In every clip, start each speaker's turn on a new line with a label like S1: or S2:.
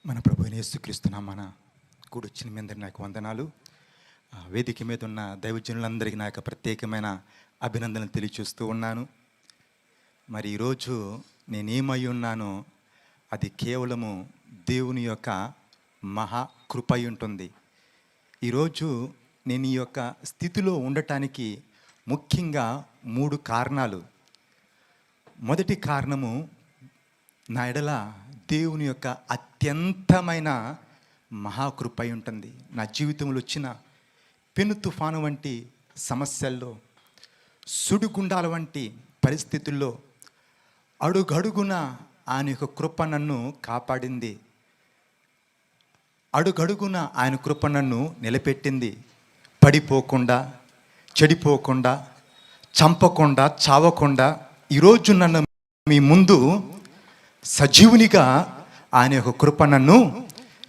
S1: మన ప్రభు యేసుక్రీస్తు నామమున కూడొచ్చిన మీ అందరికీ నాకు వందనాలు. వేదిక మీద ఉన్న దైవజనులందరికీ నా యొక్క ప్రత్యేకమైన అభినందనలు తెలియజేస్తూ ఉన్నాను. మరి ఈరోజు నేనేమై ఉన్నానో అది కేవలము దేవుని యొక్క మహాకృప అయి ఉంటుంది. ఈరోజు నేను ఈ యొక్క స్థితిలో ఉండటానికి ముఖ్యంగా 3 కారణాలు. మొదటి కారణము, నా ఎడల దేవుని యొక్క అత్యంతమైన మహాకృప అయి ఉంటుంది. నా జీవితంలో వచ్చిన పెను తుఫాను వంటి సమస్యల్లో, సుడిగుండాల వంటి పరిస్థితుల్లో అడుగడుగున ఆయన యొక్క కృప నన్ను కాపాడింది. అడుగడుగున ఆయన కృప నన్ను నిలబెట్టింది. పడిపోకుండా, చెడిపోకుండా, చంపకుండా, చావకుండా ఈరోజు నన్ను మీ ముందు సజీవునిగా ఆయన యొక్క కృప నన్ను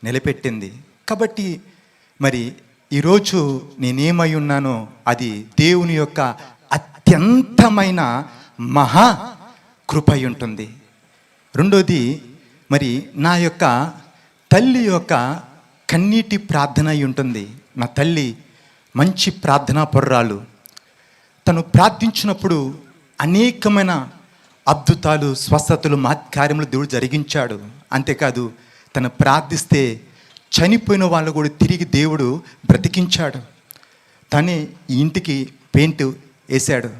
S1: నిలబెట్టింది. కాబట్టి మరి ఈరోజు నేనేమై ఉన్నానో అది దేవుని యొక్క అత్యంతమైన మహా కృప అయి ఉంటుంది. రెండోది, మరి నా యొక్క తల్లి యొక్క కన్నీటి ప్రార్థన అయి ఉంటుంది. నా తల్లి మంచి ప్రార్థనా పరురాలు. తను ప్రార్థించినప్పుడు అనేకమైన అద్భుతాలు, స్వస్థతలు, మహత్కార్యములు దేవుడు జరిగించాడు. అంతేకాదు, తను ప్రార్థిస్తే చనిపోయిన వాళ్ళు కూడా తిరిగి దేవుడు బ్రతికించాడు. తనే ఈ ఇంటికి పెయింట్ వేశాడు.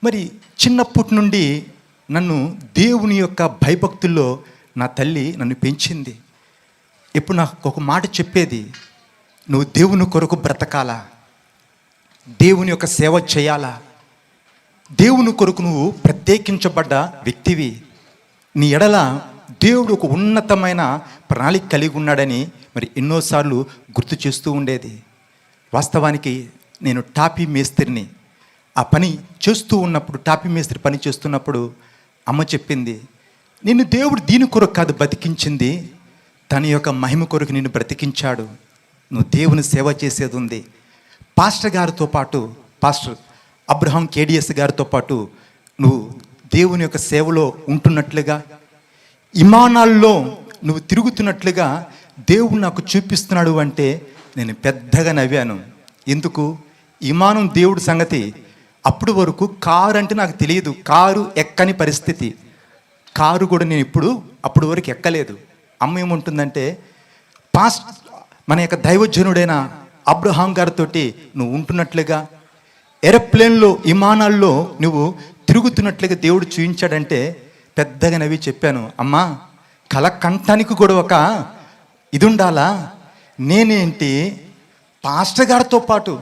S1: మరి చిన్నప్పటి నుండి నన్ను దేవుని యొక్క భయభక్తుల్లో నా తల్లి నన్ను పెంచింది. ఇప్పుడు నాకు ఒక మాట చెప్పేది, నువ్వు దేవుని కొరకు బ్రతకాలా, దేవుని యొక్క సేవ చేయాలా, దేవుని కొరకు నువ్వు ప్రత్యేకించబడ్డ వ్యక్తివి, నీ ఎడల దేవుడు ఒక ఉన్నతమైన ప్రణాళిక కలిగి ఉన్నాడని మరి ఎన్నోసార్లు గుర్తు చేస్తూ ఉండేది. వాస్తవానికి నేను టాపీ మేస్త్రిని. ఆ పని చేస్తూ ఉన్నప్పుడు, టాపీ మేస్త్రి పని చేస్తున్నప్పుడు అమ్మ చెప్పింది, నిన్ను దేవుడు దీని కొరకు కాదు బ్రతికించింది, తన యొక్క మహిమ కొరకు నిన్ను బ్రతికించాడు. నువ్వు దేవుని సేవ చేసేది ఉంది. పాస్టర్ గారితో పాటు, పాస్టర్ అబ్రహాం కేడిఎస్ గారితో పాటు నువ్వు దేవుని యొక్క సేవలో ఉంటున్నట్లుగా, ఇమానాల్లో నువ్వు తిరుగుతున్నట్లుగా దేవుడు నాకు చూపిస్తున్నాడు అంటే నేను పెద్దగా నవ్వాను. ఎందుకు? ఇమానం దేవుడి సంగతి అప్పుడు వరకు కారు అంటే నాకు తెలియదు, కారు ఎక్కని పరిస్థితి. కారు కూడా నేను అప్పుడు వరకు ఎక్కలేదు. అమ్మ ఏముంటుందంటే, మన యొక్క దైవజనుడైన అబ్రహాం గారితో నువ్వు ఉంటున్నట్లుగా, ఏరోప్లేన్లో, విమానాల్లో నువ్వు తిరుగుతున్నట్లుగా దేవుడు చూపించాడంటే పెద్దగా నవ్వి చెప్పాను, అమ్మా కల కంటానికి కూడా ఒక ఇది ఉండాలా, నేనేంటి పాస్టర్ గారితో పాటు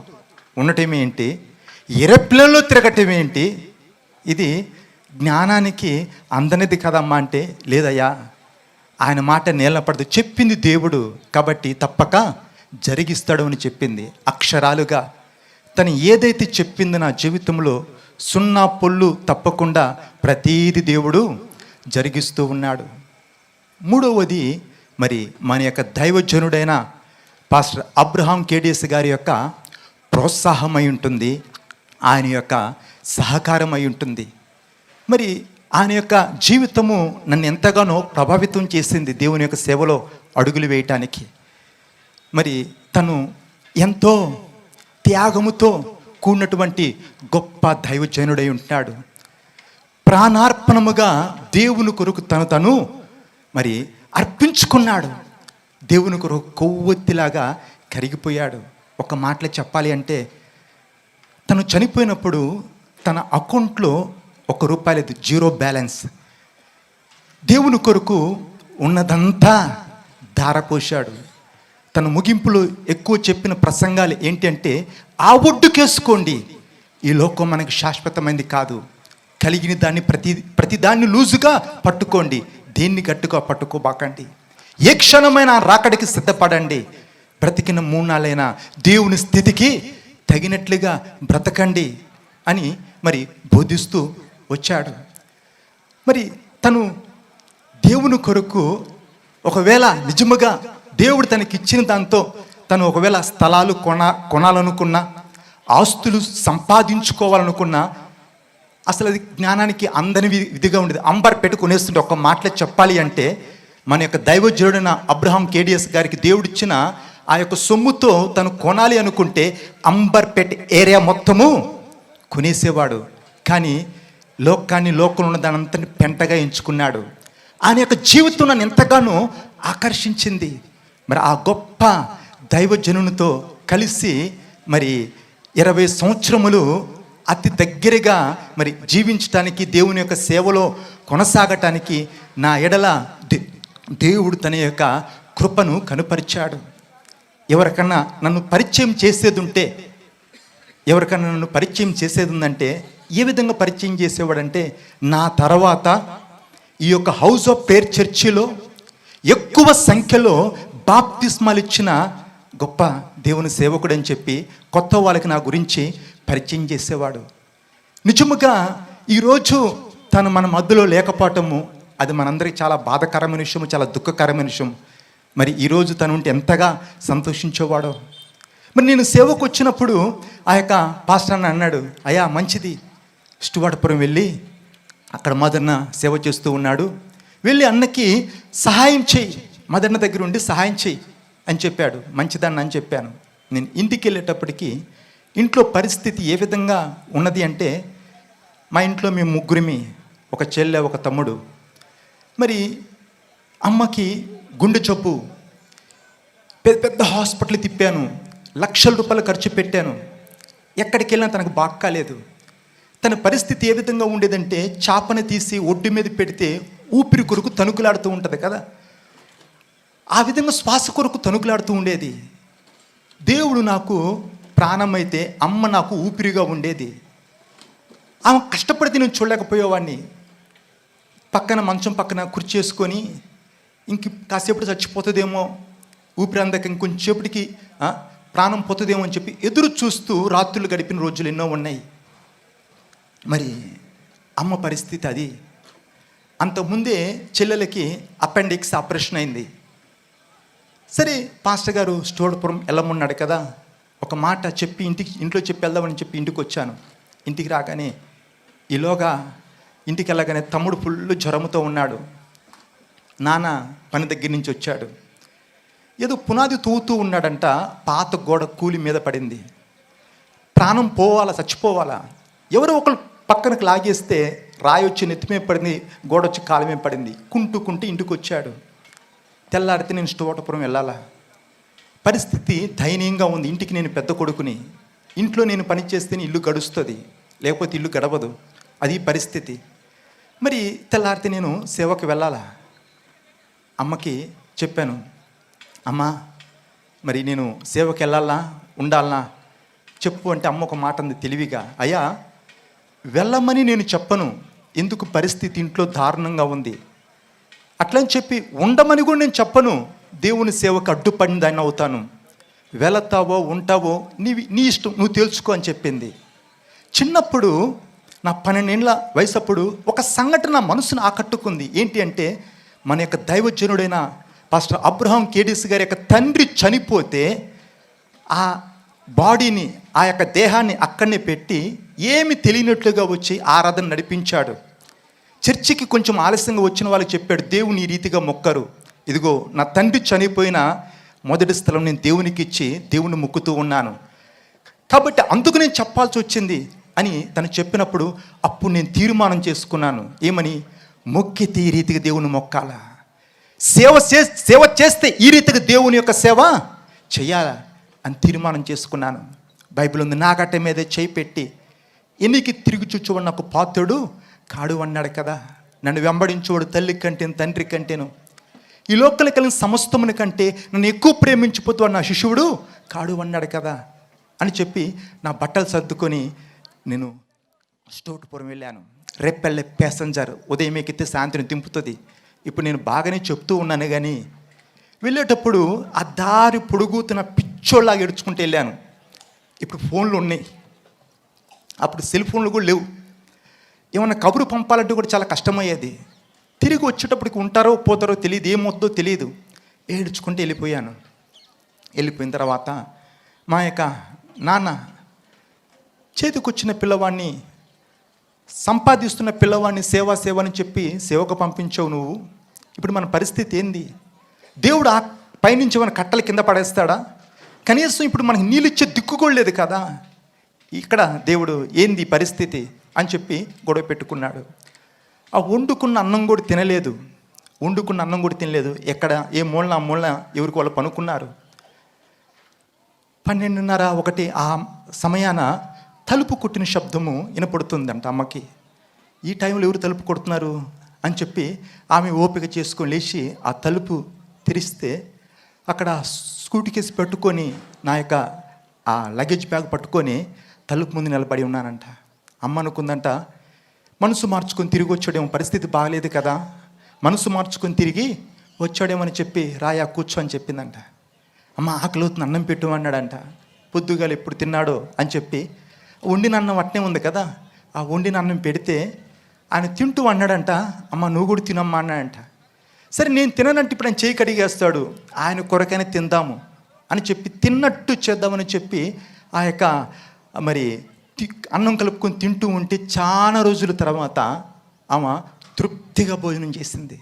S1: ఉండటమేంటి, ఏరోప్లేన్లో తిరగటమేంటి, ఇది జ్ఞానానికి అందనిది కదమ్మా అంటే, లేదయ్యా ఆయన మాట నేల పడదు, చెప్పింది దేవుడు కాబట్టి తప్పక జరిగిస్తాడు అని చెప్పింది. అక్షరాలుగా తను ఏదైతే చెప్పిందో నా జీవితంలో సున్నా పొల్లు తప్పకుండా ప్రతీది దేవుడు జరిగిస్తూ ఉన్నాడు. మూడవది, మరి మన యొక్క దైవజనుడైన పాస్టర్ అబ్రహాం కేడిఎస్ గారి యొక్క ప్రోత్సాహమై ఉంటుంది, ఆయన యొక్క సహకారం అయి ఉంటుంది. మరి ఆయన యొక్క జీవితము నన్ను ఎంతగానో ప్రభావితం చేసింది దేవుని యొక్క సేవలో అడుగులు వేయటానికి. మరి తను ఎంతో త్యాగముతో కూడినటువంటి గొప్ప దైవజనుడై ఉంటాడు. ప్రాణార్పణముగా దేవుని కొరకు తను మరి అర్పించుకున్నాడు. దేవుని కొరకు కొవ్వొత్తిలాగా కరిగిపోయాడు. ఒక మాటలో చెప్పాలి అంటే, తను చనిపోయినప్పుడు తన అకౌంట్లో ₹1 లేదు, 0 బ్యాలెన్స్. దేవుని కొరకు ఉన్నదంతా ధారపోశాడు. తన ముగింపులో ఎక్కువ చెప్పిన ప్రసంగాలు ఏంటి అంటే, ఆ ఒడ్డుకేసుకోండి, ఈ లోకం మనకి శాశ్వతమైనది కాదు, కలిగిన దాన్ని ప్రతి దాన్ని లూజుగా పట్టుకోండి, దేన్ని గట్టుగా పట్టుకోబాకండి, ఏ క్షణమైన రాకడికి సిద్ధపడండి, బ్రతికిన 3 నాళ్ళైనా దేవుని స్థితికి తగినట్లుగా బ్రతకండి అని మరి బోధిస్తూ వచ్చాడు. మరి తను దేవుని కొరకు ఒకవేళ నిజముగా దేవుడు తనకిచ్చిన దాంతో తను ఒకవేళ స్థలాలు కొనాలనుకున్నా, ఆస్తులు సంపాదించుకోవాలనుకున్నా, అసలు అది జ్ఞానానికి అందని విధిగా ఉండేది. అంబర్ పెట్టుకునేస్తుంటే ఒక మాటలో చెప్పాలి అంటే, మన యొక్క దైవజనుడైన అబ్రహాం కేడిఎస్ గారికి దేవుడిచ్చిన ఆ యొక్క సొమ్ముతో తను కొనాలి అనుకుంటే అంబర్పేట ఏరియా మొత్తము కొనేసేవాడు. కానీ లోకంలో ఉన్న దాని అంతని పెంటగా ఎంచుకున్నాడు. ఆయన యొక్క జీవితం నన్ను ఎంతగానో ఆకర్షించింది. మరి ఆ గొప్ప దైవజనునితో కలిసి మరి 20 సంవత్సరములు అతి దగ్గరగా మరి జీవించటానికి, దేవుని యొక్క సేవలో కొనసాగటానికి నా ఎడల దేవుడు తన యొక్క కృపను కనుపరిచాడు. ఎవరికన్నా నన్ను పరిచయం చేసేది ఉందంటే ఏ విధంగా పరిచయం చేసేవాడంటే, నా తర్వాత ఈ యొక్క హౌస్ ఆఫ్ ప్రేయర్ చర్చిలో ఎక్కువ సంఖ్యలో బాప్తిస్మాలు ఇచ్చిన గొప్ప దేవుని సేవకుడు అని చెప్పి కొత్త వాళ్ళకి నా గురించి పరిచయం చేసేవాడు. నిజముగా ఈరోజు తను మన మధ్యలో లేకపోవటము అది మనందరికీ చాలా బాధాకరమైన విషయం, చాలా దుఃఖకరమైన విషయం. మరి ఈరోజు తను ఉంటే ఎంతగా సంతోషించేవాడో. మరి నేను సేవకు వచ్చినప్పుడు ఆ యొక్క పాస్టర్ అన్నాడు, అయ్యా మంచిది, స్టువార్ట్పురం వెళ్ళి అక్కడ మదన్న సేవ చేస్తూ ఉన్నాడు, వెళ్ళి అన్నకి సహాయం చేయి, మదన్న దగ్గర ఉండి సహాయం చేయి అని చెప్పాడు. మంచిదన్న అని చెప్పాను. నేను ఇంటికి వెళ్ళేటప్పటికి ఇంట్లో పరిస్థితి ఏ విధంగా ఉన్నది అంటే, మా ఇంట్లో మేము ముగ్గురిమి, ఒక చెల్లె ఒక తమ్ముడు. మరి అమ్మకి గుండె జబ్బు, పెద్ద పెద్ద హాస్పిటల్ తిప్పాను, లక్షల రూపాయలు ఖర్చు పెట్టాను. ఎక్కడికి వెళ్ళినా తనకు బాక్కాలేదు. తన పరిస్థితి ఏ విధంగా ఉండేదంటే, చాపను తీసి ఒడ్డు మీద పెడితే ఊపిరి కొరకు తణుకులాడుతూ ఉంటుంది కదా, ఆ విధంగా శ్వాస కొరకు తణుకులాడుతూ ఉండేది. దేవుడు నాకు ప్రాణమైతే అమ్మ నాకు ఊపిరిగా ఉండేది. ఆమె కష్టపడితే నేను చూడలేకపోయేవాడిని. మంచం పక్కన కుర్చేసుకొని ఇంక కాసేపటి చచ్చిపోతుందేమో, ఊపిరి అందక ఇంకొంచెంసేపటికి ప్రాణం పోతుందేమో అని చెప్పి ఎదురు చూస్తూ రాత్రులు గడిపిన రోజులు ఎన్నో ఉన్నాయి. మరి అమ్మ పరిస్థితి అది. అంతకుముందే చెల్లెలకి అపెండిక్స్ ఆపరేషన్ అయింది. సరే పాస్టర్ గారు స్టోర్పురం వెళ్ళమన్నాడు కదా, ఒక మాట చెప్పి ఇంట్లో చెప్పి వెళ్దామని చెప్పి ఇంటికి వచ్చాను. ఇంటికి రాగానే ఈలోగా ఇంటికి వెళ్ళగానే తమ్ముడు ఫుల్ జ్వరంతో ఉన్నాడు. నాన్న పని దగ్గర నుంచి వచ్చాడు. ఏదో పునాది తూతూ ఉన్నాడంట, పాత గోడ కూలి మీద పడింది. ప్రాణం పోవాలా, చచ్చిపోవాలా, ఎవరో ఒకరు పక్కనకు లాగేస్తే రాయి వచ్చి నెత్తిమే పడింది, గోడ వచ్చి కాలమే పడింది. కుంటూ ఇంటికి వచ్చాడు. తెల్లారితే నేను స్టోర్పురం వెళ్ళాలా. పరిస్థితి దయనీయంగా ఉంది. ఇంటికి నేను పెద్ద కొడుకుని, ఇంట్లో నేను పని చేస్తేనే ఇల్లు గడుస్తుంది, లేకపోతే ఇల్లు గడవదు, అది పరిస్థితి. మరి తెల్లారితే నేను సేవకు వెళ్ళాలా. అమ్మకి చెప్పాను, అమ్మా మరి నేను సేవకి వెళ్ళాలా ఉండాలనా చెప్పు అంటే, అమ్మ ఒక మాట అంది తెలివిగా, అయ్యా వెళ్ళమని నేను చెప్పను, ఎందుకు పరిస్థితి ఇంట్లో దారుణంగా ఉంది, అట్లని చెప్పి ఉండమని కూడా నేను చెప్పను, దేవుని సేవకు అడ్డుపడిన దాన్ని అవుతాను, వెళతావో ఉంటావో నీ ఇష్టం, నువ్వు తెలుసుకో అని చెప్పింది. చిన్నప్పుడు నా 12 ఏళ్ళ వయసు అప్పుడు ఒక సంఘటన నా మనసును ఆకట్టుకుంది. ఏంటి అంటే, మన యొక్క దైవజనుడైన పాస్టర్ అబ్రహాం కేడిఎస్ గారి యొక్క తండ్రి చనిపోతే ఆ బాడీని, ఆ యొక్క దేహాన్ని అక్కడనే పెట్టి ఏమి తెలియనట్లుగా వచ్చి ఆరాధన నడిపించాడు. చర్చికి కొంచెం ఆలస్యంగా వచ్చిన వాళ్ళకి చెప్పాడు, దేవుని ఈ రీతిగా మొక్కరు, ఇదిగో నా తండ్రి చనిపోయిన మొదటి స్థలం నేను దేవునికి ఇచ్చి దేవుని మొక్కుతూ ఉన్నాను, కాబట్టి అందుకు నేను చెప్పాల్సి వచ్చింది అని తను చెప్పినప్పుడు అప్పుడు నేను తీర్మానం చేసుకున్నాను. ఏమని? మొక్కితే ఈ రీతిగా దేవుని మొక్కాలా, సేవ చేస్తే ఈ రీతిగా దేవుని యొక్క సేవ చేయాలా అని తీర్మానం చేసుకున్నాను. బైబిల్ ఉంది, నా గట్ట మీదే చేయి పెట్టి ఎన్నికి తిరిగి చూచువాడు నాకు పాత్రుడు కాడు అన్నాడు కదా. నన్ను వెంబడించేవాడు తల్లి కంటేను తండ్రి కంటేను ఈ లోకల కలిగిన సమస్తముని కంటే నన్ను ఎక్కువ ప్రేమించిపోతాడు నా శిశువుడు కాడు అన్నాడు కదా అని చెప్పి నా బట్టలు సర్దుకొని నేను స్టోర్పురం వెళ్ళాను. రేపెళ్ళే ప్యాసింజర్ ఉదయం ఎక్కితే సాయంత్రం దింపుతుంది. ఇప్పుడు నేను బాగానే చెప్తూ ఉన్నాను, కానీ వెళ్ళేటప్పుడు ఆ దారి పొడుగుతున్న పిచ్చోళ్ళలాగా ఏడ్చుకుంటూ వెళ్ళాను. ఇప్పుడు ఫోన్లు ఉన్నాయి, అప్పుడు సెల్ ఫోన్లు కూడా లేవు. ఏమన్నా కబురు పంపాలంటే కూడా చాలా కష్టమయ్యేది. తిరిగి వచ్చేటప్పటికి ఉంటారో పోతారో తెలియదు, ఏమొద్దో తెలియదు. ఏడ్చుకుంటూ వెళ్ళిపోయాను. వెళ్ళిపోయిన తర్వాత మా యొక్క నాన్న చేతికొచ్చిన పిల్లవాడిని, సంపాదిస్తున్న పిల్లవాడిని సేవ అని చెప్పి సేవకు పంపించావు నువ్వు, ఇప్పుడు మన పరిస్థితి ఏంది? దేవుడు ఆ పైనుంచి మన కట్టల కింద పడేస్తాడా? కనీసం ఇప్పుడు మనకి నీళ్ళు ఇచ్చే దిక్కు కూడా లేదు కదా. ఇక్కడ దేవుడు ఏంది పరిస్థితి అని చెప్పి గొడవ పెట్టుకున్నాడు. ఆ వండుకున్న అన్నం కూడా తినలేదు. ఎక్కడ ఏ మూలన ఆ మూలన ఎవరికి వాళ్ళు పనుకున్నారు. 12:30, 1 ఆ సమయాన తలుపు కొట్టిన శబ్దము వినపడుతుందంట అమ్మకి. ఈ టైంలో ఎవరు తలుపు కొడుతున్నారు అని చెప్పి ఆమె ఓపిక చేసుకొని లేచి ఆ తలుపు తెరిస్తే అక్కడ స్కూటీ కేసు పెట్టుకొని నా యొక్క ఆ లగేజ్ బ్యాగ్ పట్టుకొని తలుపు ముందు నిలబడి ఉన్నానంట. అమ్మ అనుకుందంట, మనసు మార్చుకొని తిరిగి వచ్చాడేమో, పరిస్థితి బాగలేదు కదా, మనసు మార్చుకొని తిరిగి వచ్చాడేమని చెప్పి రాయా కూర్చో అని చెప్పిందంట. అమ్మ ఆకలివుతుంది, అన్నం పెట్టు అన్నాడంట. పొద్దుగాలు ఎప్పుడు తిన్నాడో అని చెప్పి వండిన అన్నం అట్నే ఉంది కదా, ఆ వండిన అన్నం పెడితే ఆయన తింటూ అన్నాడంట, అమ్మ నువ్వు కూడా తినమ్మా అన్నాడంట. సరే నేను తిననంటే ఇప్పుడు ఆయన చేయి కడిగేస్తాడు, ఆయన కొరకైనా తిందాము అని చెప్పి తిన్నట్టు చేద్దామని చెప్పి ఆ యొక్క మరి అన్నం కలుపుకొని తింటూ ఉంటే చాలా రోజుల తర్వాత ఆమె తృప్తిగా భోజనం చేసింది.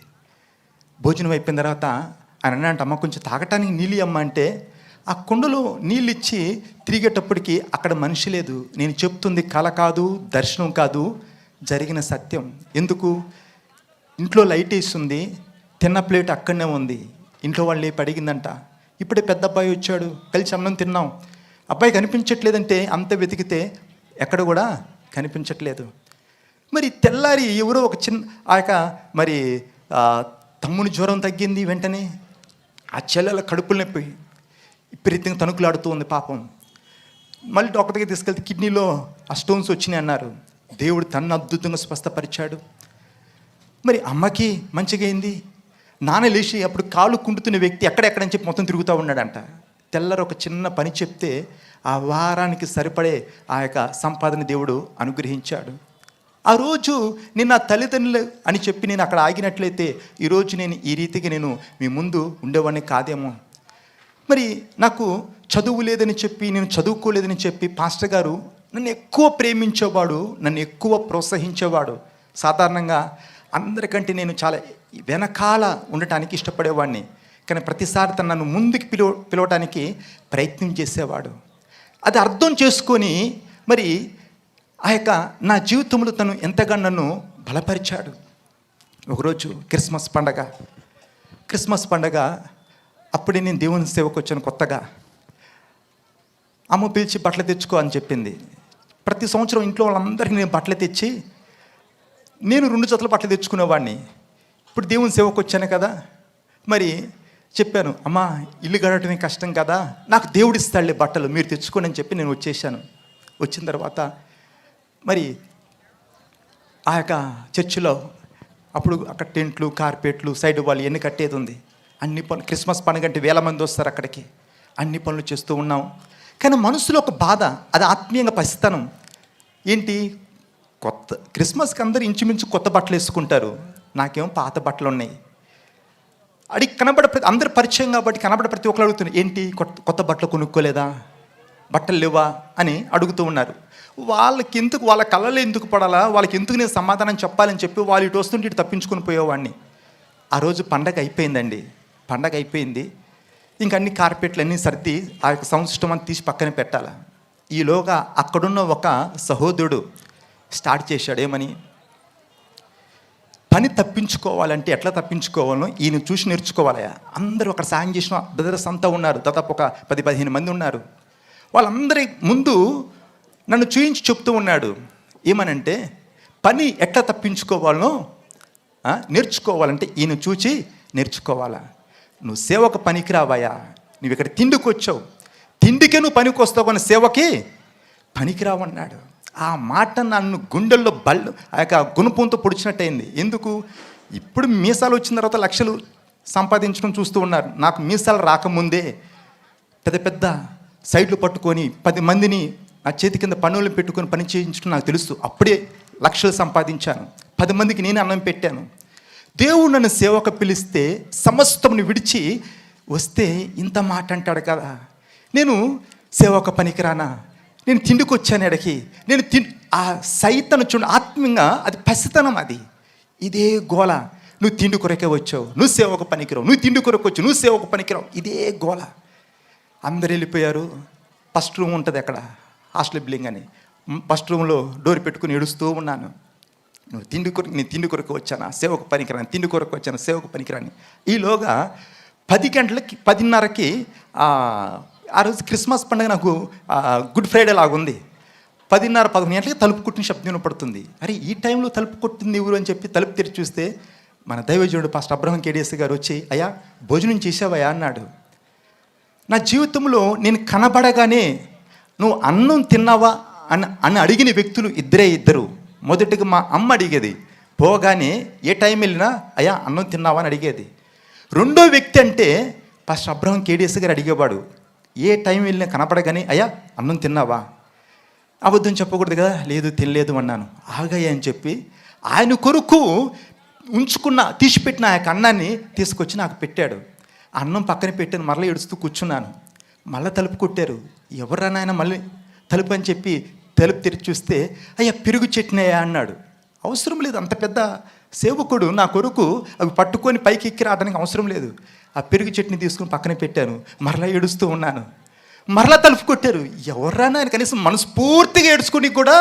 S1: భోజనం అయిపోయిన తర్వాత ఆయన అన్నాడంట, అమ్మ కొంచెం తాగటానికి నీళ్ళు అమ్మ అంటే ఆ కుండలో నీళ్ళు ఇచ్చి తిరిగేటప్పటికి అక్కడ మనిషి లేదు. నేను చెప్తుంది కల కాదు, దర్శనం కాదు, జరిగిన సత్యం. ఎందుకు? ఇంట్లో లైట్ వేస్తుంది, తిన్న ప్లేట్ అక్కడనే ఉంది. ఇంట్లో వాళ్ళు లేపి అడిగిందంట, ఇప్పుడే పెద్ద అబ్బాయి వచ్చాడు, కలిసి అన్నం తిన్నాం, అబ్బాయి కనిపించట్లేదంటే అంత వెతికితే ఎక్కడ కూడా కనిపించట్లేదు. మరి తెల్లారి ఎవరో ఒక చిన్న ఆ యొక్క మరి తమ్ముని జ్వరం తగ్గింది. వెంటనే ఆ చెల్లెల కడుపులు నొప్పి విపరీతంగా తణుకులాడుతూ ఉంది పాపం. మళ్ళీ డాక్టర్ దగ్గర తీసుకెళ్తే కిడ్నీలో ఆ స్టోన్స్ వచ్చినాయి అన్నారు. దేవుడు తన్ను అద్భుతంగా స్వస్థపరిచాడు. మరి అమ్మకి మంచిగా అయింది. నాన్న లేచి అప్పుడు కాలు కుంటుతున్న వ్యక్తి ఎక్కడెక్కడని చెప్పి మొత్తం తిరుగుతూ ఉన్నాడంట. తెల్లరు ఒక చిన్న పని చెప్తే ఆ వారానికి సరిపడే ఆ యొక్క సంపాదన దేవుడు అనుగ్రహించాడు. ఆ రోజు నేను నా తల్లిదండ్రులు అని చెప్పి నేను అక్కడ ఆగినట్లయితే ఈరోజు నేను ఈ రీతికి నేను మీ ముందు ఉండేవాడిని కాదేమో. మరి నాకు చదువు లేదని చెప్పి, నేను చదువుకోలేదని చెప్పి పాస్టర్ గారు నన్ను ఎక్కువ ప్రేమించేవాడు, నన్ను ఎక్కువ ప్రోత్సహించేవాడు. సాధారణంగా అందరికంటే నేను చాలా వెనకాల ఉండటానికి ఇష్టపడేవాడిని, కానీ ప్రతిసారి తను నన్ను ముందుకు పిలవటానికి ప్రయత్నం చేసేవాడు. అది అర్థం చేసుకొని మరి ఆ యొక్క నా జీవితంలో తను ఎంతగా నన్ను బలపరిచాడు. ఒకరోజు క్రిస్మస్ పండగ అప్పుడే నేను దేవుని సేవకు వచ్చాను కొత్తగా. అమ్మ పిలిచి బట్టలు తెచ్చుకో అని చెప్పింది. ప్రతి సంవత్సరం ఇంట్లో వాళ్ళందరికీ నేను బట్టలు తెచ్చి నేను 2 జతల బట్టలు తెచ్చుకునేవాడిని. ఇప్పుడు దేవుని సేవకు వచ్చాను కదా, మరి చెప్పాను, అమ్మ ఇల్లు గడవటమే కష్టం కదా, నాకు దేవుడు ఇస్తాడులే బట్టలు, మీరు తెచ్చుకోండి అని చెప్పి నేను వచ్చేసాను. వచ్చిన తర్వాత మరి ఆ యొక్క చర్చిలో అప్పుడు అక్కడ టెంట్లు, కార్పెట్లు, సైడ్ వాళ్ళు ఎన్ని కట్టేది ఉంది. అన్ని పనులు, క్రిస్మస్ పండుగ అంటే 1000 మంది వస్తారు అక్కడికి. అన్ని పనులు చేస్తూ ఉన్నాం. కానీ మనసులో ఒక బాధ, అది ఆత్మీయంగా పసితనం. ఏంటి, కొత్త క్రిస్మస్కి అందరూ ఇంచుమించు కొత్త బట్టలు వేసుకుంటారు, నాకేమో పాత బట్టలు ఉన్నాయి. అందరు పరిచయం కాబట్టి కనబడ ప్రతి ఒక్కరు అడుగుతున్నారు, ఏంటి కొత్త బట్టలు కొనుక్కోలేదా, బట్టలు లేవా అని అడుగుతూ ఉన్నారు. వాళ్ళకి ఎందుకు, వాళ్ళ కళ్ళలో ఎందుకు పడాలా, వాళ్ళకి ఎందుకు నేను సమాధానం చెప్పాలని చెప్పి వాళ్ళు ఇటు వస్తుంటే ఇటు తప్పించుకొని పోయేవాడిని. ఆ రోజు పండగ అయిపోయిందండి. పండగ అయిపోయింది, ఇంక అన్ని కార్పెట్లు అన్నీ సర్ది ఆ యొక్క సంసిష్టం అని తీసి పక్కన పెట్టాలి. ఈలోగా అక్కడున్న ఒక సహోదరుడు స్టార్ట్ చేశాడు, ఏమని, పని తప్పించుకోవాలంటే ఎట్లా తప్పించుకోవాలో ఈయన చూసి నేర్చుకోవాలయా. అందరూ అక్కడ సాయం చేసిన బ్రదర్స్ అంతా ఉన్నారు, దాదాపు ఒక 10-15 మంది ఉన్నారు. వాళ్ళందరి ముందు నన్ను చూయించి చెప్తూ ఉన్నాడు. ఏమనంటే, పని ఎట్లా తప్పించుకోవాలో నేర్చుకోవాలంటే ఈయన చూచి నేర్చుకోవాలా. నువ్వు సేవకు పనికి రావాయా, నువ్వు ఇక్కడ తిండికి వచ్చావు, తిండికే నువ్వు పనికి వస్తావు కానీ సేవకి పనికిరావన్నాడు. ఆ మాట నన్ను గుండెల్లో ఆ యొక్క గుణపంతో పొడిచినట్టయింది. ఎందుకు, ఇప్పుడు మీసాలు వచ్చిన తర్వాత లక్షలు సంపాదించడం చూస్తూ ఉన్నారు. నాకు మీసాలు రాకముందే పెద్ద పెద్ద సైడ్లు పట్టుకొని 10 మందిని నా చేతి కింద పనులు పెట్టుకొని పని చేయించడం నాకు తెలుసు. అప్పుడే లక్షలు సంపాదించాను, 10 మందికి నేను అన్నం పెట్టాను. దేవుడు నన్ను సేవకు పిలిస్తే సమస్తముని విడిచి వస్తే ఇంత మాట అంటాడు కదా. నేను సేవకు పనికిరానా, నేను తిండికి వచ్చాను ఎడకి, ఆ సైతను చూడ ఆత్మీయంగా అది పసితనం, అది ఇదే గోల. నువ్వు తిండి కొరకే వచ్చావు, నువ్వు సేవకు పనికిరావు, నువ్వు తిండి కొరకు వచ్చావు, నువ్వు సేవకు పనికిరావు. ఇదే గోల. అందరు వెళ్ళిపోయారు. ఫస్ట్ రూమ్ ఉంటుంది అక్కడ, హాస్టల్ బిల్డింగ్ అని. ఫస్ట్ రూమ్లో డోర్ పెట్టుకుని ఏడుస్తూ ఉన్నాను. నేను తిండి కొరకు వచ్చానా, సేవకు పనికిరాని, తిండి కొరకు వచ్చాను, సేవకు పనికిరాని. ఈలోగా 10 గంటలకి 10:30కి ఆ రోజు క్రిస్మస్ పండుగ, నాకు గుడ్ ఫ్రైడే లాగుంది. 10:30, 11 గంటలకి తలుపు కొట్టిన శబ్దం వినపడుతుంది. అరే ఈ టైంలో తలుపు కొట్టింది ఎవరు అని చెప్పి తలుపు తెరిచి చూస్తే మన దైవజనుడు పాస్టర్ అబ్రహం కేడిఎస్ గారు వచ్చి, అయ్యా భోజనం చేసావయ్యా అన్నాడు. నా జీవితంలో నేను కనబడగానే నువ్వు అన్నం తిన్నావా అని అడిగిన వ్యక్తులు ఇద్దరు. మొదటిగా మా అమ్మ అడిగేది, పోగానే ఏ టైం వెళ్ళినా అయ్యా అన్నం తిన్నావా అని అడిగేది. రెండో వ్యక్తి అంటే పాస్టర్ అబ్రహం కేడిఎస్ గారు అడిగేవాడు, ఏ టైం వెళ్ళినా కనపడగానే అయ్యా అన్నం తిన్నావా. అబద్ధం చెప్పకూడదు కదా, లేదు తినలేదు అన్నాను. ఆగాయ అని చెప్పి ఆయన కొరకు తీసిపెట్టిన ఆ యొక్క అన్నాన్ని తీసుకొచ్చి నాకు పెట్టాడు. అన్నం పక్కన పెట్టాను, మరలా ఏడుస్తూ కూర్చున్నాను. మళ్ళీ తలుపు కొట్టారు. ఎవరా నాయన మళ్ళీ తలుపు అని చెప్పి తలుపు తెరిచి చూస్తే అయ్యా పెరుగు చట్నీయా అన్నాడు. అవసరం లేదు, అంత పెద్ద సేవకుడు నా కొరకు అవి పట్టుకొని పైకి ఎక్కి రావడానికి అవసరం లేదు. ఆ పెరుగు చట్నీ తీసుకుని పక్కన పెట్టాను. మరలా ఏడుస్తూ ఉన్నాను. మరలా తలుపు కొట్టారు. ఎవర్రా నాయన, కనీసం మనస్ఫూర్తిగా ఏడుచుకుని కూడా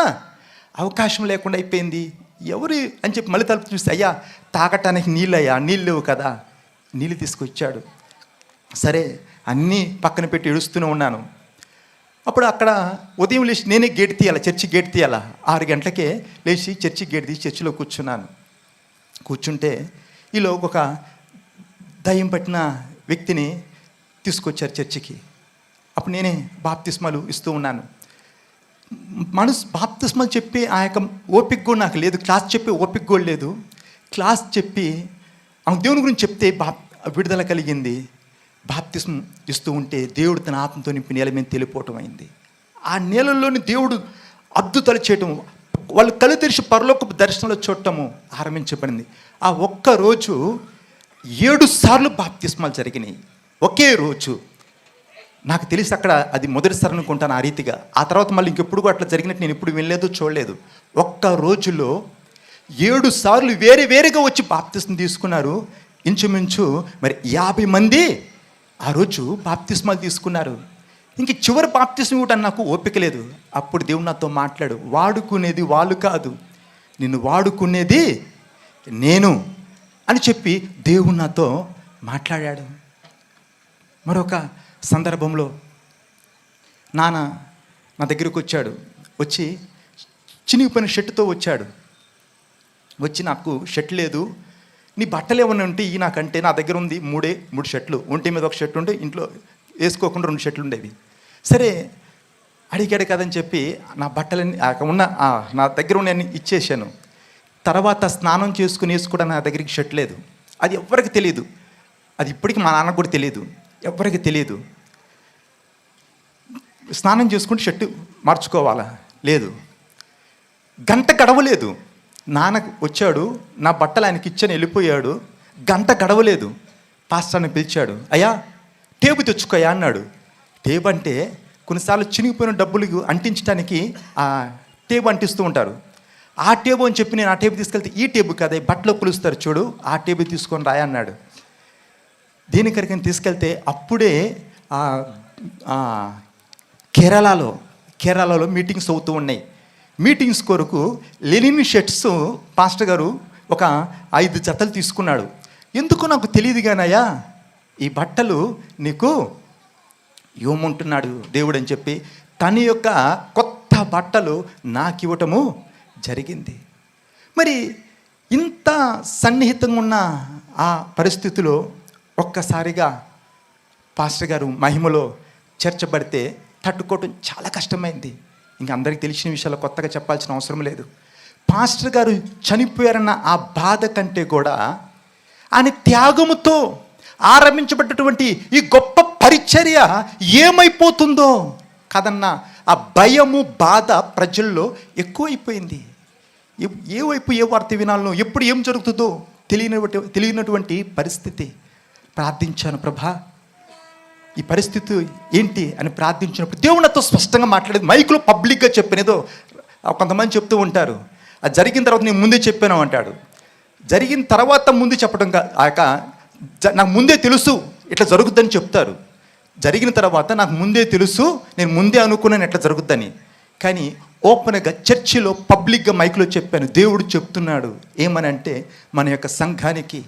S1: అవకాశం లేకుండా అయిపోయింది. ఎవరు అని చెప్పి మళ్ళీ తలుపు చూస్తే అయ్యా తాగటానికి నీళ్ళయ్యా, నీళ్ళు లేవు కదా. నీళ్ళు తీసుకొచ్చాడు. సరే అన్నీ పక్కన పెట్టి ఏడుస్తూనే ఉన్నాను. అప్పుడు అక్కడ ఉదయం లేచి నేనే గేట్ తీయాలి, చర్చి గేట్ తీయాలా. 6 గంటలకే లేచి చర్చి గేట్ తీసి చర్చిలో కూర్చున్నాను. కూర్చుంటే ఈలో ఒక దయ్యం పట్టిన వ్యక్తిని తీసుకొచ్చారు చర్చికి. అప్పుడు నేనే బాప్తిస్మాలు ఇస్తూ ఉన్నాను. బాప్తిస్మాలు చెప్పి ఆ యొక్క ఓపిక కూడా నాకు లేదు, క్లాస్ చెప్పి ఓపిక కూడా లేదు. క్లాస్ చెప్పి దేవుని గురించి చెప్తే విడుదల కలిగింది. బాప్తిస్మం ఇస్తూ ఉంటే దేవుడు తన ఆత్మతో నింపి నేల మీద తెలిపోవటం అయింది. ఆ నేలల్లోని దేవుడు అద్భుతాలు చేయటం, వాళ్ళు కళ్ళు తెరిచి పరలోకపు దర్శనంలో చూడటము ఆరంభించబడింది. ఆ ఒక్కరోజు 7 సార్లు బాప్తిస్మాలు జరిగినాయి ఒకే రోజు. నాకు తెలిసి అక్కడ అది మొదటిసారి అనుకుంటాను ఆ రీతిగా. ఆ తర్వాత మళ్ళీ ఇంకెప్పుడు అట్లా జరిగినట్టు నేను ఎప్పుడు వినలేదు, చూడలేదు. ఒక్క రోజులో 7 సార్లు వేరుగా వచ్చి బాప్తిస్మం తీసుకున్నారు. ఇంచుమించు మరి 50 మంది ఆ రోజు బాప్తిస్మాలు తీసుకున్నారు. ఇంక చివరి బాప్తిస్మం కూడా నాకు ఓపిక లేదు. అప్పుడు దేవుడు నాతో మాట్లాడు, వాడుకునేది వాళ్ళు కాదు, నిన్ను వాడుకునేది నేను అని చెప్పి దేవుడు నాతో మాట్లాడాడు. మరొక సందర్భంలో నాన్న నా దగ్గరకు వచ్చాడు. వచ్చి చినిగిపోయిన షర్టుతో వచ్చాడు. వచ్చి నాకు షర్ట్ లేదు, నీ బట్టలు ఏమన్నా ఉంటే ఈ నాకంటే, నా దగ్గర ఉంది 3 షర్ట్లు, ఒంటి మీద ఒక షర్ట్ ఉంటే ఇంట్లో వేసుకోకుండా 2 షర్ట్లు ఉండేవి. సరే అడిగాడు కదని చెప్పి నా బట్టలన్నీ నా దగ్గర ఉన్న ఇచ్చేసాను. తర్వాత స్నానం చేసుకుని వేసుకోవడం నా దగ్గరికి షర్ట్ లేదు. అది ఎవ్వరికి తెలియదు. అది ఇప్పటికీ మా నాన్నకు కూడా తెలియదు, ఎవ్వరికి తెలియదు. స్నానం చేసుకుంటే షర్టు మార్చుకోవాలా, లేదు. గంట గడవలేదు, నాన్న వచ్చాడు, నా బట్టలు ఆయనకి ఇచ్చాను, వెళ్ళిపోయాడు. గంట గడవలేదు, పాస్టర్ని పిలిచాడు. అయ్యా టేబు తెచ్చుకోయా అన్నాడు. టేబు అంటే కొన్నిసార్లు చినిగిపోయిన డబ్బులు అంటించడానికి ఆ టేబు అంటిస్తూ ఉంటారు. ఆ టేబు అని చెప్పి నేను ఆ టేబు తీసుకెళ్తే, ఈ టేబు కదా బట్టలో కొలుస్తారు చూడు, ఆ టేబు తీసుకొని రాయా అన్నాడు. దేనికరికని తీసుకెళ్తే అప్పుడే కేరళలో మీటింగ్స్ అవుతూ ఉన్నాయి. మీటింగ్స్ కొరకు లెనిన్ షర్ట్స్ పాస్టర్ గారు ఒక 5 జతలు తీసుకున్నాడు. ఎందుకో నాకు తెలియదు కానయ్యా, ఈ బట్టలు నీకు ఇవ్వమంటున్నాడు దేవుడు అని చెప్పి తన యొక్క కొత్త బట్టలు నాకు ఇవ్వటము జరిగింది. మరి ఇంత సన్నిహితంగా ఉన్న ఆ పరిస్థితిలో ఒక్కసారిగా పాస్టర్ గారు మహిమలో చేర్చబడితే తట్టుకోవటం చాలా కష్టమైంది. ఇంకా అందరికీ తెలిసిన విషయాలు కొత్తగా చెప్పాల్సిన అవసరం లేదు. పాస్టర్ గారు చనిపోయారన్న ఆ బాధ కంటే కూడా ఆయన త్యాగముతో ఆరంభించబడ్డటువంటి ఈ గొప్ప పరిచర్య ఏమైపోతుందో కదన్నా, ఆ భయము బాధ ప్రజల్లో ఎక్కువైపోయింది. ఏ వైపు ఏ వార్త వినాలనో, ఎప్పుడు ఏం జరుగుతుందో తెలియనటువంటి పరిస్థితి. ప్రార్థించాను, ప్రభా ఈ పరిస్థితి ఏంటి అని ప్రార్థించినప్పుడు దేవుడు నాతో స్పష్టంగా మాట్లాడేది. మైక్లో పబ్లిక్గా చెప్పినేదో కొంతమంది చెప్తూ ఉంటారు, అది జరిగిన తర్వాత నేను ముందే చెప్పాను అంటాడు. జరిగిన తర్వాత ముందు చెప్పడం నాకు ముందే తెలుసు ఇట్లా జరుగుద్దని చెప్తారు. జరిగిన తర్వాత నాకు ముందే తెలుసు, నేను ముందే అనుకున్నాను ఎట్లా జరుగుద్దని. కానీ ఓపెన్గా చర్చిలో పబ్లిక్గా మైక్లో చెప్పాను, దేవుడు చెప్తున్నాడు ఏమనంటే మన యొక్క సంఘానికి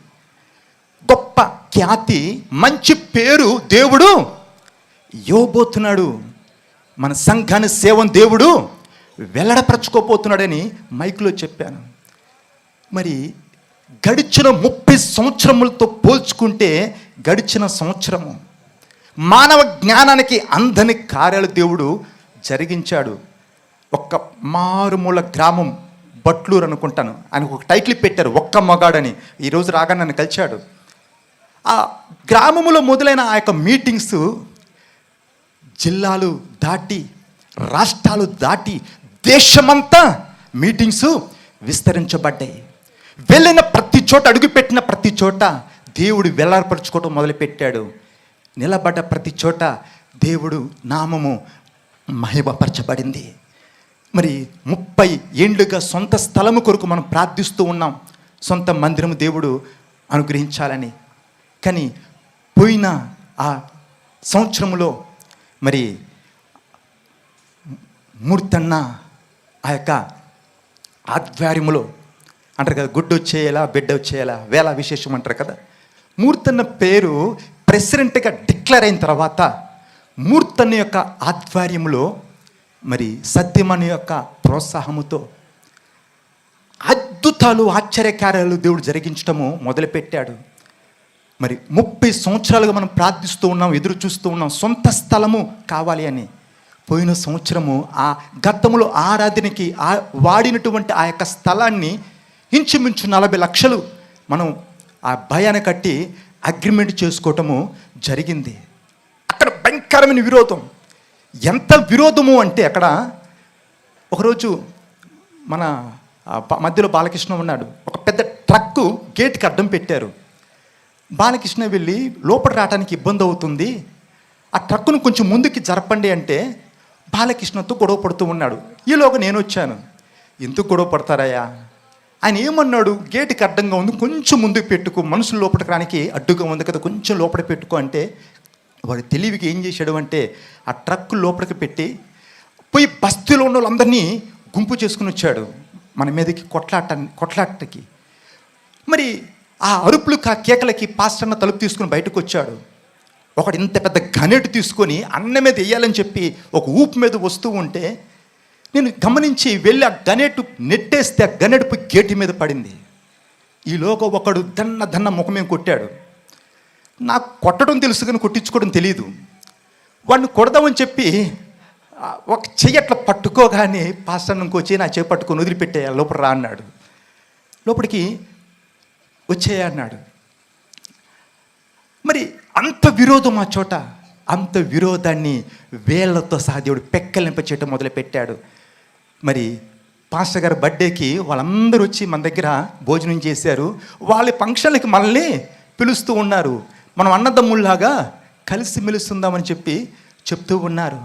S1: గొప్ప ఖ్యాతి, మంచి పేరు దేవుడు ఇవ్వబోతున్నాడు. మన సంఘాన్ని సేవను దేవుడు వెల్లడపరచుకోబోతున్నాడని మైక్లో చెప్పాను. మరి గడిచిన 30 సంవత్సరములతో పోల్చుకుంటే గడిచిన సంవత్సరము మానవ జ్ఞానానికి అందని కార్యాలు దేవుడు జరిగించాడు. ఒక్క మారుమూల గ్రామం బట్లూరు అనుకుంటాను, ఆయనకు ఒక టైటిల్ పెట్టారు, ఒక్క మగాడని. ఈరోజు రాగా నన్ను కలిశాడు. ఆ గ్రామములో మొదలైన ఆ యొక్క మీటింగ్స్ జిల్లాలు దాటి, రాష్ట్రాలు దాటి, దేశమంతా మీటింగ్స్ విస్తరించబడ్డాయి. వెళ్ళిన ప్రతి చోట, అడుగుపెట్టిన ప్రతి చోట దేవుడు వెల్లడిపరుచుకోవటం మొదలుపెట్టాడు. నిలబడ్డ ప్రతి చోట దేవుడు నామము మహిమపరచబడింది. మరి 30 ఏండ్లుగా సొంత స్థలము కొరకు మనం ప్రార్థిస్తూ ఉన్నాం, సొంత మందిరము దేవుడు అనుగ్రహించాలని. కానీ పోయిన ఆ సంవత్సరంలో మరి మూర్తన్న ఆ యొక్క ఆధ్వర్యములో అంటారు కదా, గుడ్డు వచ్చేయాలా బిడ్డ వచ్చేయాలా వేళ విశేషం అంటారు కదా. మూర్తన్న పేరు ప్రెసిడెంట్గా డిక్లేర్ అయిన తర్వాత మూర్తన్న యొక్క ఆధ్వర్యంలో మరి సత్యమని యొక్క ప్రోత్సాహముతో అద్భుతాలు, ఆశ్చర్యకార్యాలు దేవుడు జరిగించడము మొదలుపెట్టాడు. మరి 30 సంవత్సరాలుగా మనం ప్రార్థిస్తూ ఉన్నాం, ఎదురు చూస్తూ ఉన్నాం సొంత స్థలము కావాలి అని. పోయిన సంవత్సరము ఆ గతములో ఆరాధనకి వాడినటువంటి ఆ యొక్క స్థలాన్ని ఇంచుమించు 40 లక్షలు మనం ఆ భయాన్ని కట్టి అగ్రిమెంట్ చేసుకోవటము జరిగింది. అక్కడ భయంకరమైన విరోధం. ఎంత విరోధము అంటే అక్కడ ఒకరోజు మన మధ్యలో బాలకృష్ణ ఉన్నాడు, ఒక పెద్ద ట్రక్కు గేట్కి అడ్డం పెట్టారు. బాలకృష్ణ వెళ్ళి లోపల రావడానికి ఇబ్బంది అవుతుంది, ఆ ట్రక్కును కొంచెం ముందుకి జరపండి అంటే బాలకృష్ణతో గొడవ పడుతూ ఉన్నాడు. ఈలోగా నేను వచ్చాను. ఎందుకు గొడవ పడతారయ్యా? ఆయన ఏమన్నాడు, గేటుకి అడ్డంగా ఉంది, కొంచెం ముందుకు పెట్టుకో, మనుషులు లోపలికి రానికి అడ్డుగా ఉంది కదా, కొంచెం లోపల పెట్టుకో అంటే వాడు తెలివికి ఏం చేశాడు అంటే ఆ ట్రక్ లోపలికి పెట్టి పోయి బస్తీలో ఉన్న వాళ్ళందరినీ గుంపు చేసుకుని వచ్చాడు మన మీదకి కొట్లాటకి. మరి ఆ అరుపులు కేకలకి పాస్టర్న తలుపు తీసుకుని బయటకు వచ్చాడు. ఒకడు ఇంత పెద్ద గనేటు తీసుకొని అన్న మీద వేయాలని చెప్పి ఒక ఊపు మీద వస్తూ ఉంటే నేను గమనించి వెళ్ళి ఆ గనేటు నెట్టేస్తే ఆ గనేటు గేటు మీద పడింది. ఈలోగా ఒకడు దన్న ముఖమే కొట్టాడు. నాకు కొట్టడం తెలుసు కానీ కొట్టించుకోవడం తెలియదు. వాడిని కొడదామని చెప్పి ఒక చెయ్యి అట్లా పట్టుకోగానే పాస్టర్ ఇంకొచ్చి నా చేయి పట్టుకొని వదిలిపెట్టేయ, లోపల రా అన్నాడు. లోపలికి వచ్చేయ అన్నాడు. మరి అంత విరోధం ఆ చోట, అంత విరోధాన్ని వేళ్లతో సహా దేవుడు పెక్కలింపచేయటం మొదలుపెట్టాడు. మరి పాస్టర్ గారి బర్త్డేకి వాళ్ళందరూ వచ్చి మన దగ్గర భోజనం చేశారు. వాళ్ళ ఫంక్షన్లకి మనల్ని పిలుస్తూ ఉన్నారు. మనం అన్నదమ్ముల్లాగా కలిసి మెలుస్తుందామని చెప్పి చెప్తూ ఉన్నారు.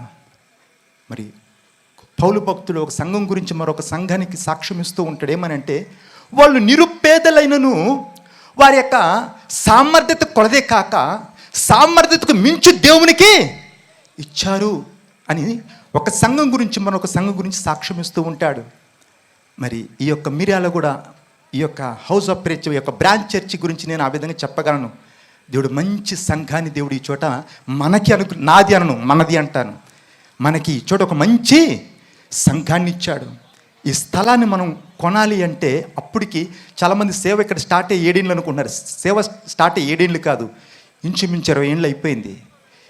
S1: మరి పౌలు భక్తులు ఒక సంఘం గురించి మరొక సంఘానికి సాక్ష్యం ఇస్తూ ఉంటాడు. ఏమనంటే వాళ్ళు నిరుపేదలైనను వారి యొక్క సామర్థ్యత కొలదే కాక సామర్థ్యతకు మించి దేవునికి ఇచ్చారు అని ఒక సంఘం గురించి మరొక సంఘం గురించి సాక్ష్యం ఇస్తూ ఉంటాడు. మరి ఈ యొక్క మిర్యాల కూడా ఈ యొక్క హౌస్ ఆఫ్ ప్రేయర్ ఈ యొక్క బ్రాంచ్ చర్చి గురించి నేను ఆ విధంగా చెప్పగలను. దేవుడు మంచి సంఘాన్ని దేవుడు ఈ చోట మనకి నాది అనను, మనది అంటాను. మనకి ఈ చోట ఒక మంచి సంఘాన్ని ఇచ్చాడు. ఈ స్థలాన్ని మనం కొనాలి అంటే అప్పటికి చాలామంది సేవ ఇక్కడ స్టార్ట్ అయ్యి 7 ఏళ్ళు అనుకుంటున్నారు. సేవ స్టార్ట్ అయ్యి 7 ఏళ్ళు కాదు, ఇంచుమించు 20 ఏళ్ళు అయిపోయింది.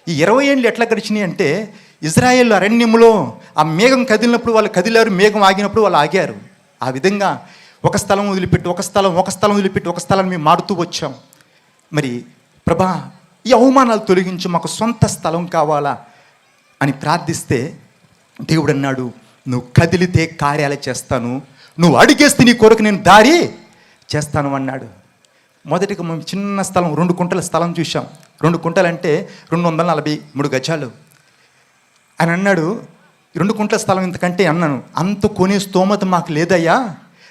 S1: ఈ 20 ఏళ్ళు ఎట్లా గడిచినాయి అంటే ఇజ్రాయేల్ అరణ్యంలో ఆ మేఘం కదిలినప్పుడు వాళ్ళు కదిలారు, మేఘం ఆగినప్పుడు వాళ్ళు ఆగారు. ఆ విధంగా ఒక స్థలం వదిలిపెట్టి ఒక స్థలం వదిలిపెట్టి ఒక స్థలాన్ని మేము మారుతూ వచ్చాం. మరి ప్రభా ఈ అవమానాలు తొలగించి మాకు సొంత స్థలం కావాలా అని ప్రార్థిస్తే దేవుడు అన్నాడు, నువ్వు కదిలితే కార్యాలు చేస్తాను, నువ్వు అడిగేస్తే నీ కొరకు నేను దారి చేస్తాను అన్నాడు. మొదటిగా మేము చిన్న స్థలం 2 కుంటల స్థలం చూసాం. 2 కుంటలు అంటే 243 గజాలు. అని అన్నాడు 2 కుంటల స్థలం ఇంతకంటే అన్నాను, అంత కొనే స్తోమత మాకు లేదయ్యా,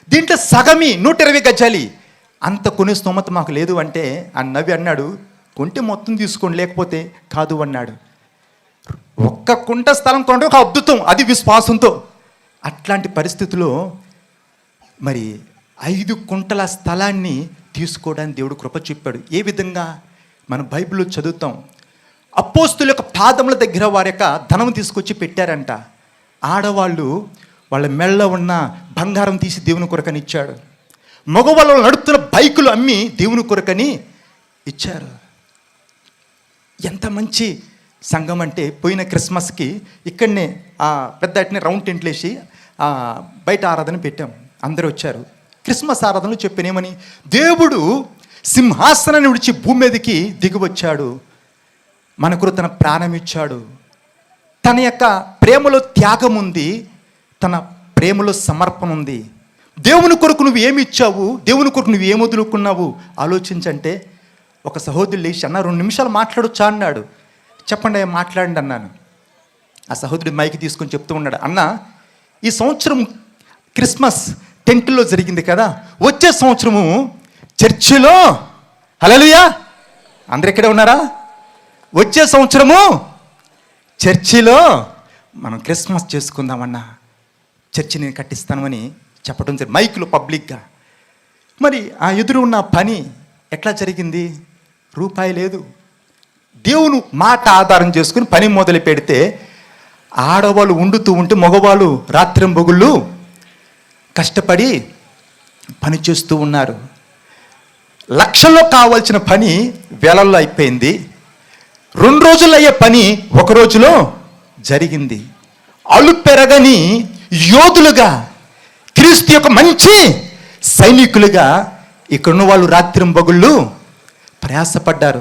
S1: దీంట్లో సగమి 120 గజాలి అంత కొనే స్తోమత మాకు లేదు అంటే ఆ నవ్వి అన్నాడు, కొంటే మొత్తం తీసుకోండి, లేకపోతే కాదు అన్నాడు. ఒక్క కుంట స్థలం కొంటే ఒక అద్భుతం, అది విశ్వాసంతో. అట్లాంటి పరిస్థితిలో మరి 5 కుంటల స్థలాన్ని తీసుకోవడానికి దేవుడు కృప చూపాడు. ఏ విధంగా మనం బైబిల్లో చదువుతాం, అపోస్తుల యొక్క పాదముల దగ్గర వారి యొక్క ధనం తీసుకొచ్చి పెట్టారంట. ఆడవాళ్ళు వాళ్ళ మెళ్ళ ఉన్న బంగారం తీసి దేవుని కొరకని ఇచ్చాడు. మగవాళ్ళు నడుపుతున్న బైకులు అమ్మి దేవుని కొరకని ఇచ్చారు. ఎంత మంచి సంఘం అంటే, పోయిన క్రిస్మస్కి ఇక్కడనే పెద్ద రౌండ్ టెంట్లు వేసి బయట ఆరాధన పెట్టాం. అందరూ వచ్చారు. క్రిస్మస్ ఆరాధనలు చెప్పినేమని, దేవుడు సింహాసనాన్ని విడిచి భూమి మీదకి దిగివచ్చాడు, మన కొరకు తన ప్రాణం ఇచ్చాడు. తన యొక్క ప్రేమలో త్యాగం ఉంది, తన ప్రేమలో సమర్పణ ఉంది. దేవుని కొరకు నువ్వు ఏమి ఇచ్చావు, దేవుని కొరకు నువ్వు ఏమి వదులుకున్నావు ఆలోచించంటే, ఒక సహోదరుడు లేచి అన్న 2 నిమిషాలు మాట్లాడొచ్చా అన్నాడు. చెప్పండి, మాట్లాడండి అన్నాను. ఆ సహోదరుడు మైకి తీసుకొని చెప్తూ ఉన్నాడు, అన్న ఈ సంవత్సరం క్రిస్మస్ టెంట్లో జరిగింది కదా, వచ్చే సంవత్సరము చర్చిలో, హల్లెలూయా, అందరు ఇక్కడే ఉన్నారా, వచ్చే సంవత్సరము చర్చిలో మనం క్రిస్మస్ చేసుకుందామన్నా, చర్చి నేను కట్టిస్తానని చెప్పడం జరిగింది మైక్లో పబ్లిక్గా. మరి ఆ ఎదురు ఉన్న పని ఎట్లా జరిగింది? రూపాయి లేదు. దేవుని మాట ఆధారం చేసుకుని పని మొదలు పెడితే ఆడవాళ్ళు వండుతూ ఉంటే మగవాళ్ళు రాత్రింబొగుళ్ళు కష్టపడి పని చేస్తూ ఉన్నారు. లక్షల్లో కావాల్సిన పని వేలల్లో అయిపోయింది. 2 రోజుల్లో అయ్యే పని 1 రోజులో జరిగింది. అలు పెరగని యోధులుగా, క్రీస్తు యొక్క మంచి సైనికులుగా ఇక్కడున్న వాళ్ళు రాత్రింబొగుళ్ళు ప్రయాసపడ్డారు.